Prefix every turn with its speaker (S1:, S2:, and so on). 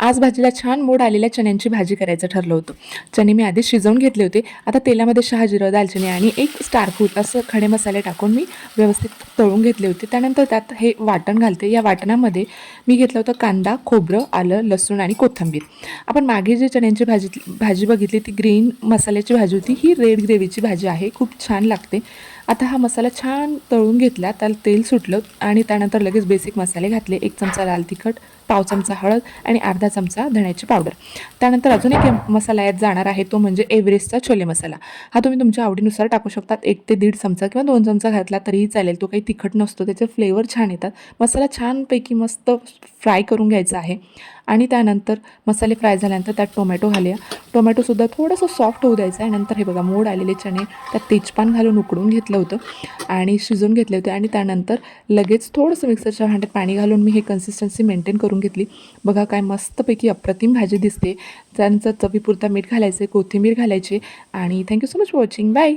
S1: आज भाजीला छान मोड आलेल्या चण्यांची भाजी करायचं ठरलं होतं. चणे मी आधी शिजवून घेतले होते. आता तेलामध्ये शहाजिरं, दालचिनी आणि एक स्टारफ्रूट असं खडे मसाले टाकून मी व्यवस्थित तळून घेतले होते. त्यानंतर त्यात हे वाटण घालते. या वाटणामध्ये मी घेतलं होतं कांदा, खोबरं, आलं, लसूण आणि कोथिंबीर. आपण मागे जी चण्यांची भाजी बघितली ती ग्रीन मसाल्याची भाजी होती. ही रेड ग्रेव्हीची भाजी आहे. खूप छान लागते. आता हा मसाला छान तळून घेतला, त्याला तेल सुटलं आणि त्यानंतर लगेच बेसिक मसाले घातले. 1 चमचा लाल तिखट, पाव चमचा हळद आणि अर्धा चमचा धण्याची पावडर. त्यानंतर अजून एक मसाला यात जाणार आहे, तो म्हणजे एव्हरेस्टचा छोले मसाला. हा तुम्ही तुमच्या आवडीनुसार टाकू शकता. 1 ते 1.5 चमचा किंवा 2 चमचा घातला तरीही चालेल. तो काही तिखट नसतो, त्याचे फ्लेवर छान येतात. मसाला छानपैकी मस्त फ्राय करून घ्यायचा आहे आणि त्यानंतर मसाले फ्राय झाल्यानंतर त्यात टोमॅटो घालूया. टोमॅटोसुद्धा थोडंसं सॉफ्ट होऊ द्यायचं आहे. नंतर हे बघा मोड आलेले चणे त्यात तेजपान घालून उकडून घेतलं होतं आणि शिजवून घेतले होते आणि त्यानंतर लगेच थोडंसं मिक्सरच्या भांड्यात पाणी घालून मी हे कन्सिस्टन्सी मेंटेन करून घेतली. बघा काय मस्तपैकी अप्रतिम भाजी दिसते. त्यानंतर चवीपुरता मीठ घालायचे, कोथिंबीर घालायची आणि thank you so much for watching. Bye.